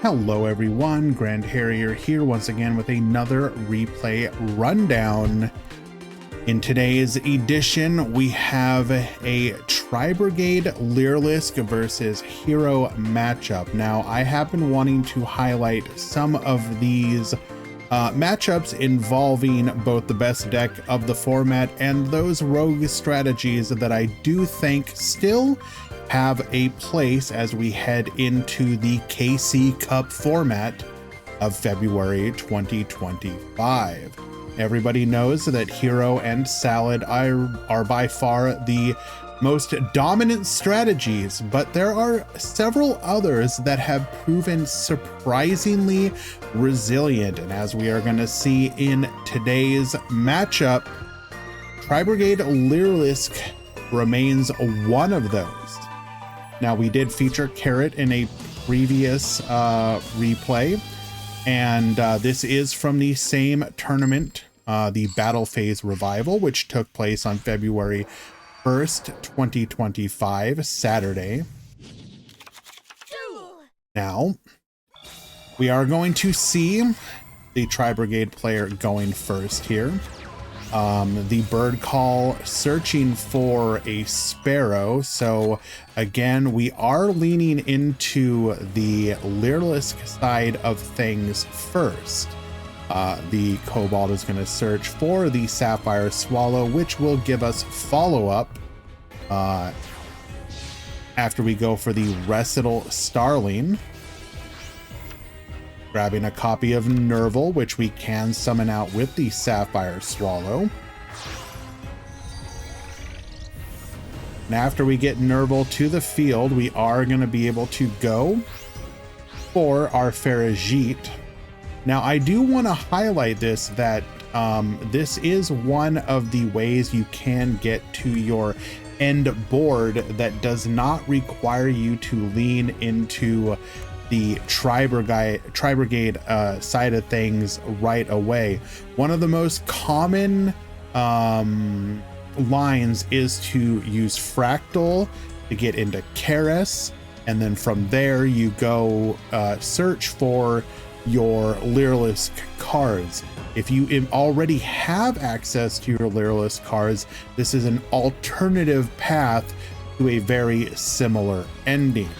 Hello everyone, Grand Harrier here once again with another replay rundown. In today's edition, we have a Tri-Brigade Lyrilusc versus Hero matchup. Now, I have been wanting to highlight some of these matchups involving both the best deck of the format and those rogue strategies that I do think still have a place as we head into the KC Cup format of February 2025. Everybody knows that Hero and Salad are by far the most dominant strategies, but there are several others that have proven surprisingly resilient. And as we are going to see in today's matchup, Tri-Brigade Lyrilusc remains one of those. Now, we did feature Carrot in a previous replay, and this is from the same tournament, the Battle Phase Revival, which took place on February 1st, 2025, Saturday. Now, we are going to see the Tri-Brigade player going first here. The bird call searching for a sparrow. So again, we are leaning into the Lyrilusc side of things first. The Cobalt is going to search for the Sapphire Swallow, which will give us follow-up after we go for the Recital Starling. Grabbing a copy of Nerval, which we can summon out with the Sapphire Swallow. And after we get Nerval to the field, we are going to be able to go for our Farigite. Now, I do want to highlight this, that this is one of the ways you can get to your end board that does not require you to lean into the Tri-Brigade side of things right away. One of the most common lines is to use Fractal to get into Karis, and then from there you go search for your Lyrilusc cards. If you already have access to your Lyrilusc cards, this is an alternative path to a very similar ending.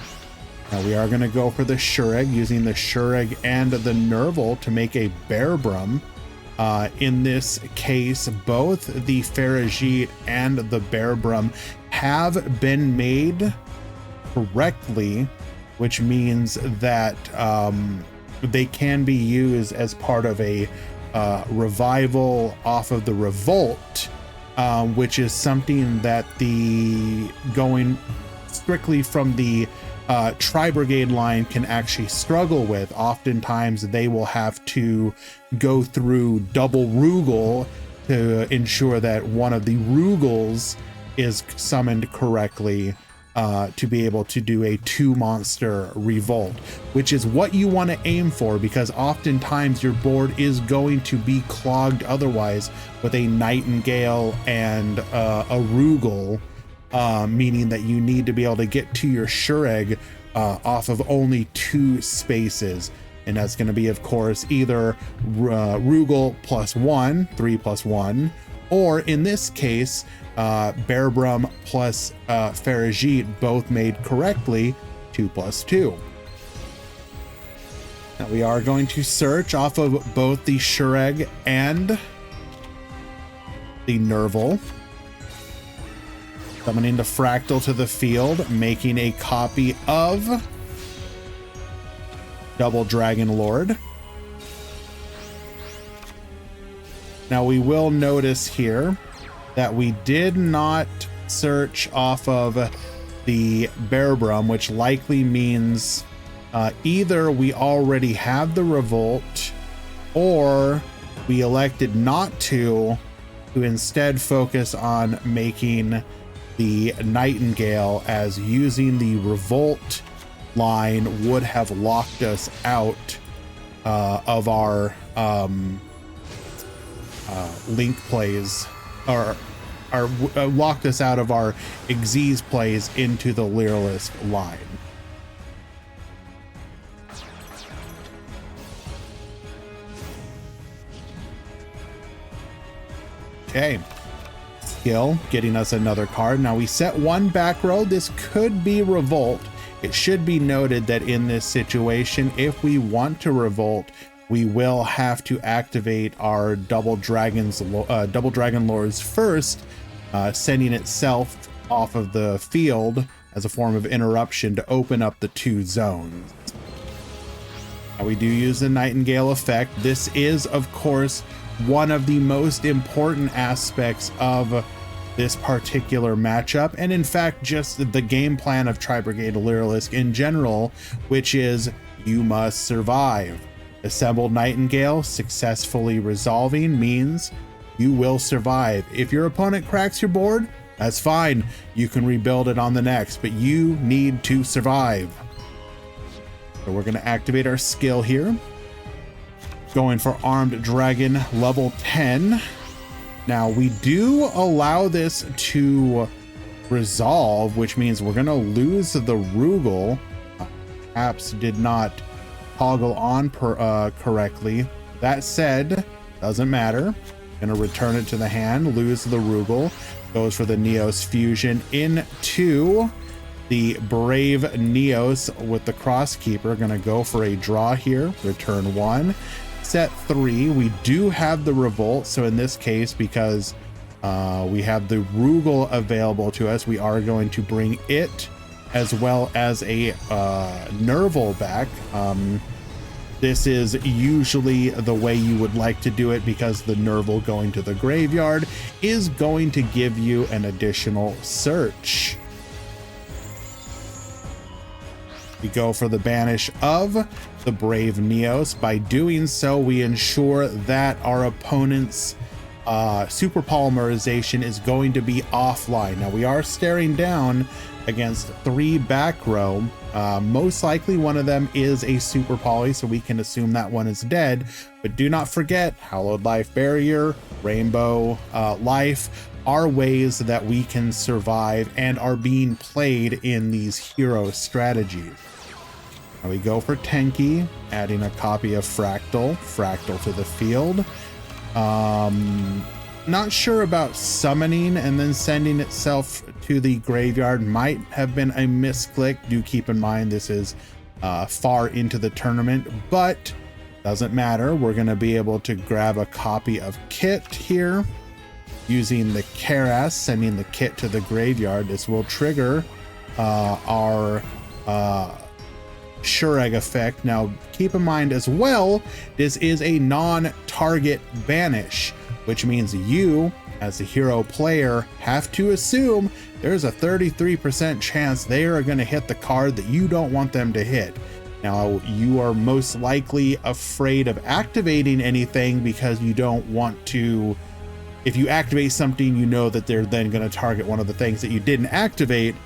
Now we are going to go for the Shureg, using the Shureg and the Nerval to make a Bearbrum. In this case, both the Farigite and the Bearbrum have been made correctly, which means that they can be used as part of a revival off of the Revolt, which is something that the going strictly from the Tri-Brigade line can actually struggle with. Oftentimes they will have to go through double Rugal to ensure that one of the Rugals is summoned correctly to be able to do a 2-monster revolt, which is what you want to aim for, because oftentimes your board is going to be clogged otherwise with a Nightingale and a Rugal. Meaning that you need to be able to get to your Shureg off of only 2 spaces. And that's going to be, of course, either Rugal +1, 3+1, or in this case, Bearbrum plus Farigite, both made correctly, 2+2. Now we are going to search off of both the Shureg and the Nerval. Summoning the Fractal to the field, making a copy of Double Dragon Lord. Now we will notice here that we did not search off of the Bearbrum, which likely means either we already have the Revolt, or we elected not to instead focus on making the Nightingale, as using the Revolt line would have locked us out of our link plays, or locked us out of our Xyz plays into the Lyrilusc line. Okay. Skill, getting us another card. Now we set one back row. This could be Revolt. It should be noted that in this situation, if we want to Revolt, we will have to activate our Double Dragon Lords first, sending itself off of the field as a form of interruption to open up the 2 zones. Now we do use the Nightingale effect. This is, of course, one of the most important aspects of this particular matchup, and in fact just the game plan of Tri-Brigade Lyrilusc in general, which is you must survive. Assembled Nightingale successfully resolving means you will survive. If your opponent cracks your board, that's fine. You can rebuild it on the next, but you need to survive. So we're going to activate our skill here. Going for Armed Dragon level 10. Now we do allow this to resolve, which means we're going to lose the Rugal. Perhaps did not toggle on correctly. That said, doesn't matter. Gonna return it to the hand, lose the Rugal, goes for the Neos fusion into the Brave Neos with the Crosskeeper. Gonna go for a draw here, return 1, set 3. We do have the Revolt, so in this case, because we have the Rugal available to us, we are going to bring it as well as a Nerval back. This is usually the way you would like to do it, because the Nerval going to the graveyard is going to give you an additional search. We go for the banish of the Brave Neos. By doing so, we ensure that our opponent's super polymerization is going to be offline. Now we are staring down against 3 back row. Most likely one of them is a super poly, so we can assume that one is dead, but do not forget Hallowed Life Barrier, Rainbow Life are ways that we can survive and are being played in these hero strategies. Now we go for Tenki, adding a copy of Fractal to the field. Not sure about summoning and then sending itself to the graveyard. Might have been a misclick. Do keep in mind this is far into the tournament, but doesn't matter. We're going to be able to grab a copy of Kit here using the Karas, sending the Kit to the graveyard. This will trigger our Shureg effect. Now keep in mind as well, this is a non-target banish, which means you, as a hero player, have to assume there's a 33% chance they are going to hit the card that you don't want them to hit. Now, you are most likely afraid of activating anything because you don't want to. If you activate something, you know that they're then going to target one of the things that you didn't activate.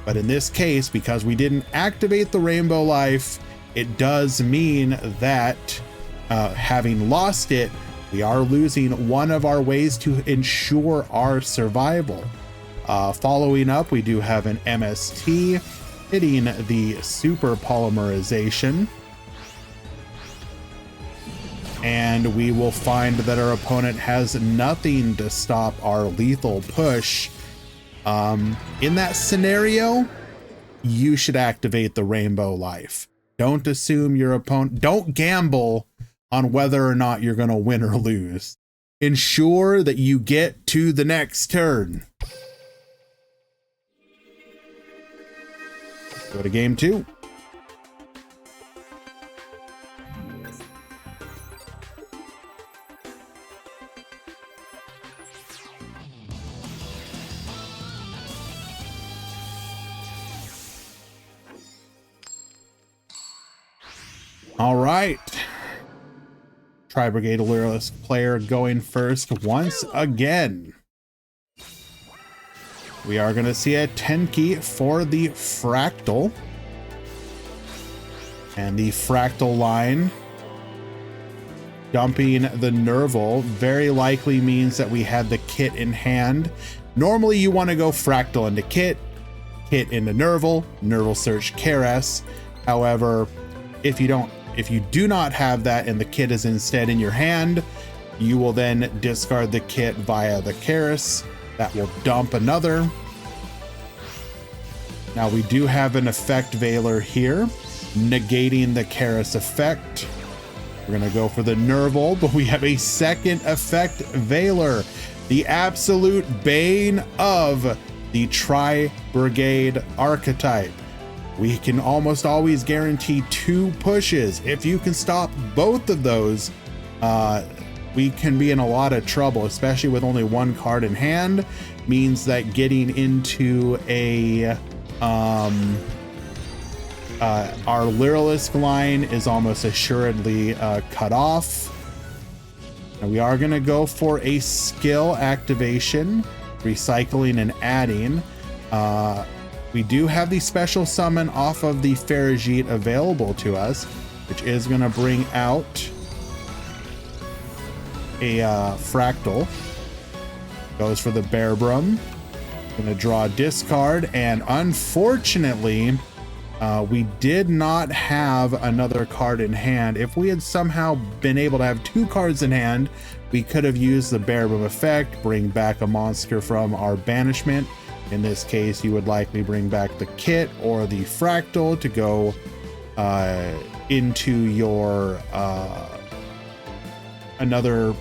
But in this case, because we didn't activate the Rainbow Life, it does mean that having lost it, we are losing one of our ways to ensure our survival. Following up, we do have an MST hitting the super polymerization. And we will find that our opponent has nothing to stop our lethal push. In that scenario, you should activate the Rainbow Life. Don't assume your opponent, don't gamble on whether or not you're going to win or lose. Ensure that you get to the next turn. Go to game 2. All right. Tri-Brigade Lyrilusc player going first once again. We are going to see a Tenki for the Fractal. And the Fractal line dumping the Nerval very likely means that we had the Kit in hand. Normally you want to go Fractal into Kit, Kit into Nerval, Nerval search Karas. However, if you do not have that and the Kit is instead in your hand, You will then discard the kit via the Karis. That will dump another. Now we do have an effect Veiler here, negating the Karis effect. We're gonna go for the Nerval, but we have a second effect Veiler, the absolute bane of the Tri-Brigade archetype. We can almost always guarantee 2 pushes. If you can stop both of those, we can be in a lot of trouble, especially with only 1 card in hand. Means that getting into a our Lyrilusc line is almost assuredly cut off. And we are going to go for a skill activation, recycling and adding. We do have the special summon off of the Farigite available to us, which is going to bring out a Fractal. Goes for the Bearbrum. Going to draw a discard, and unfortunately, we did not have another card in hand. If we had somehow been able to have 2 cards in hand, we could have used the Bearbrum effect, bring back a monster from our banishment. In this case, you would likely bring back the kit or the Fractal to go into your another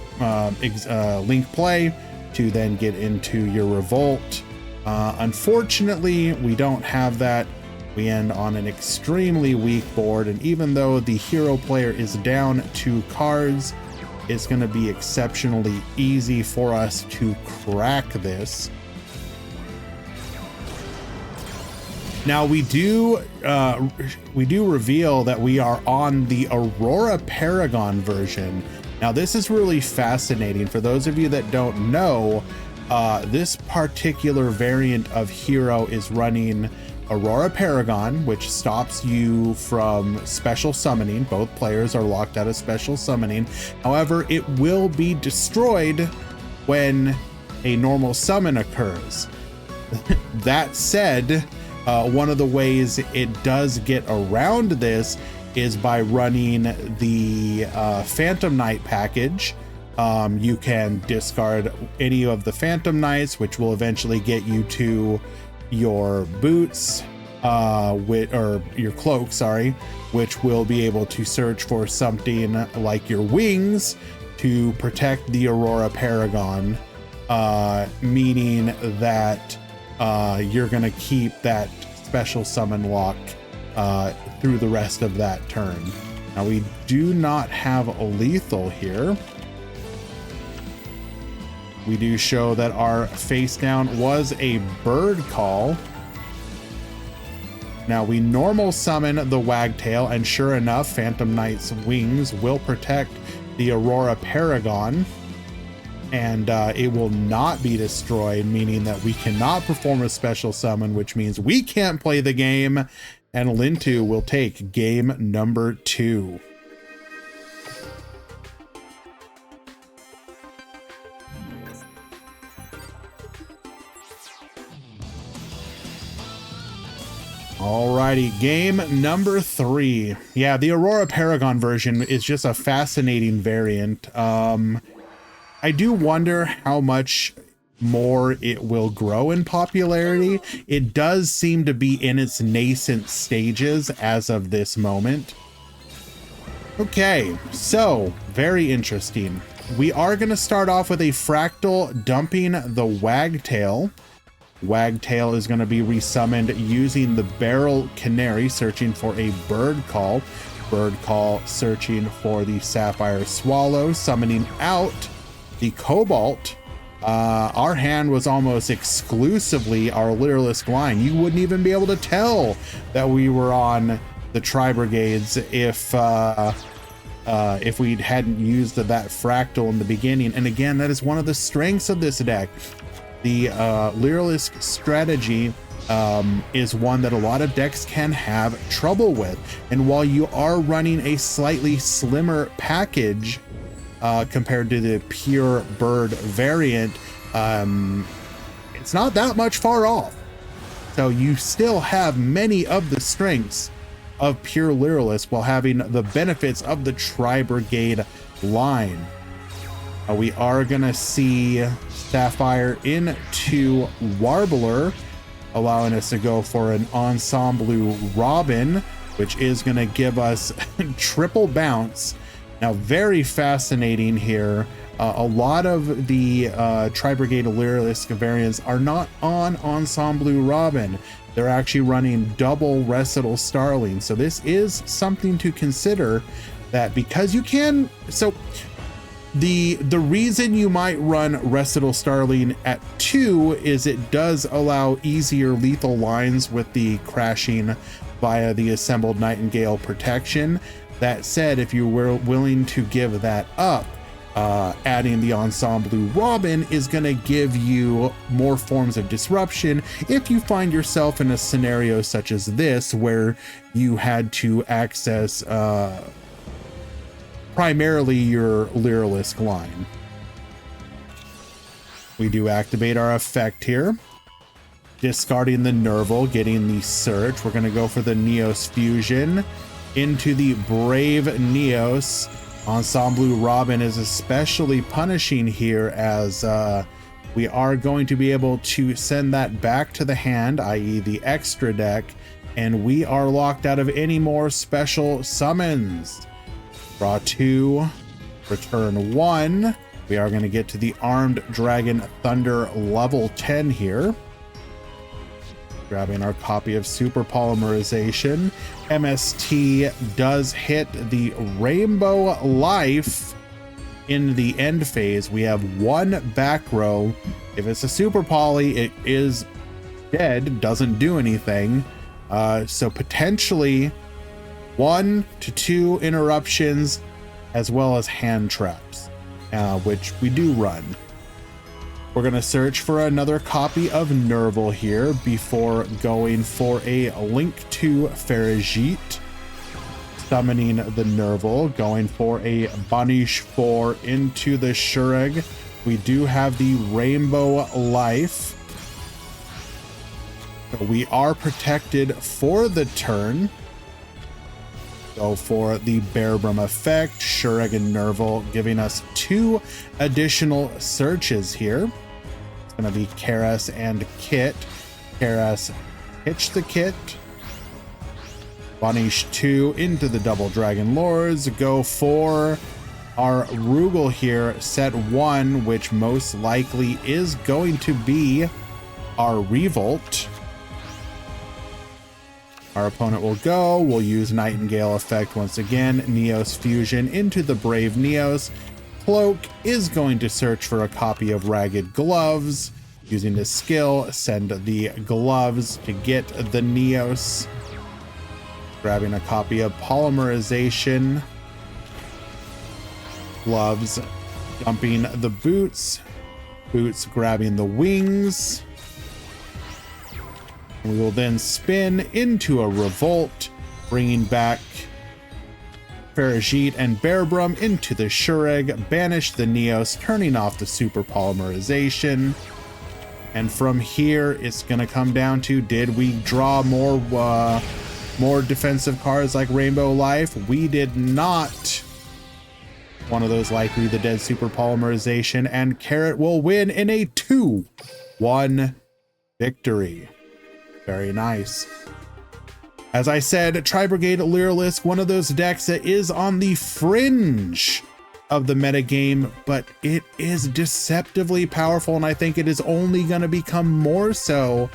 link play to then get into your Revolt. Unfortunately, we don't have that. We end on an extremely weak board, and even though the hero player is down 2 cards, it's going to be exceptionally easy for us to crack this. Now we do reveal that we are on the Aurora Paragon version. Now this is really fascinating. For those of you that don't know, this particular variant of hero is running Aurora Paragon, which stops you from special summoning. Both players are locked out of special summoning. However, it will be destroyed when a normal summon occurs. That said, one of the ways it does get around this is by running the Phantom Knight package. You can discard any of the Phantom Knights, which will eventually get you to your boots, or your cloak, sorry, which will be able to search for something like your wings to protect the Aurora Paragon, meaning that you're going to keep that special summon lock through the rest of that turn. Now we do not have a lethal here. We do show that our face down was a bird call. Now we normal summon the Wagtail, and sure enough, Phantom Knight's wings will protect the Aurora Paragon, and it will not be destroyed, meaning that we cannot perform a special summon, which means we can't play the game, and Lintu will take game number 2. Alrighty, game number 3. Yeah, the Aurora Paragon version is just a fascinating variant. I do wonder how much more it will grow in popularity. It does seem to be in its nascent stages as of this moment. Okay, so very interesting. We are going to start off with a Fractal dumping the Wagtail. Wagtail is going to be resummoned using the Barrel Canary, searching for a Bird Call. Bird Call searching for the Sapphire Swallow, summoning out the Cobalt. Our hand was almost exclusively our Lyrilusc line. You wouldn't even be able to tell that we were on the Tri-Brigades if we hadn't used that Fractal in the beginning. And again, that is one of the strengths of this deck. The Lyrilusc strategy is one that a lot of decks can have trouble with. And while you are running a slightly slimmer package compared to the pure bird variant, it's not that much far off. So you still have many of the strengths of pure Lyrilusc while having the benefits of the Tri-Brigade line. We are going to see Sapphire into Warbler, allowing us to go for an Ensemble Robin, which is going to give us triple bounce. Now, very fascinating here. A lot of the Tri-Brigade Lyrilusc variants are not on Ensemble Robin. They're actually running double Recital Starling. So this is something to consider, that because you can, so the reason you might run Recital Starling at 2 is it does allow easier lethal lines with the crashing via the assembled Nightingale protection. That said, if you were willing to give that up, adding the Ensemble Robin is going to give you more forms of disruption if you find yourself in a scenario such as this, where you had to access primarily your Lyrilusc line. We do activate our effect here, discarding the Nerval, getting the Search. We're going to go for the Neos Fusion into the Brave Neos. Ensemble Robin is especially punishing here, as we are going to be able to send that back to the hand, i.e. the extra deck, and we are locked out of any more special summons. Draw 2, return 1. We are going to get to the Armed Dragon Thunder level 10 here. Grabbing our copy of Super Polymerization. MST does hit the Rainbow Life in the end phase. We have 1 back row. If it's a Super Poly, it is dead, doesn't do anything. So potentially 1 to 2 interruptions, as well as hand traps, which we do run. We're going to search for another copy of Nerval here before going for a Link to Farigite. Summoning the Nerval, going for a Banish 4 into the Shurag. We do have the Rainbow Life. So we are protected for the turn. Go for the Bearbrum effect, Shurag and Nerval, giving us 2 additional searches here. It's going to be Karas and Kit. Karas, hitch the Kit. Banish 2 into the Double Dragon Lords. Go for our Rugal here, set 1, which most likely is going to be our Revolt. Our opponent will go. We'll use Nightingale effect once again. Neos Fusion into the Brave Neos. Cloak is going to search for a copy of Ragged Gloves. Using the skill, send the Gloves to get the Neos. Grabbing a copy of Polymerization. Gloves dumping the Boots. Boots grabbing the Wings. We will then spin into a Revolt, bringing back Farigite and Bearbrum into the Shurag, banish the Neos, turning off the Super Polymerization. And from here, it's going to come down to, did we draw more defensive cards like Rainbow Life? We did not. One of those likely the dead Super Polymerization, and Carrot will win in a 2-1 victory. Very nice. As I said, Tri-Brigade Lyrilusc, one of those decks that is on the fringe of the metagame, but it is deceptively powerful, and I think it is only going to become more so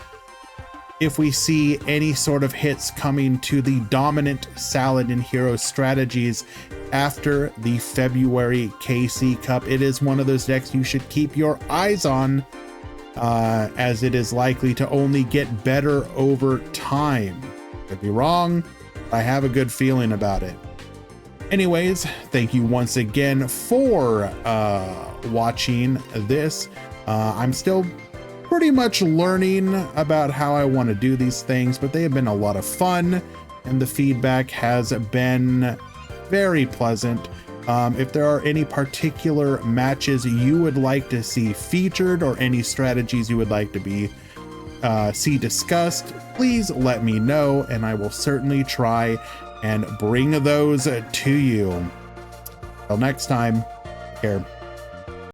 if we see any sort of hits coming to the dominant Saladin hero strategies after the February KC Cup. It is one of those decks you should keep your eyes on, as it is likely to only get better over time. Could be wrong, but I have a good feeling about it. Anyways, thank you once again for watching this. I'm still pretty much learning about how I want to do these things, but they have been a lot of fun, and the feedback has been very pleasant. If there are any particular matches you would like to see featured, or any strategies you would like to be see discussed, please let me know, and I will certainly try and bring those to you. Till next time, take care.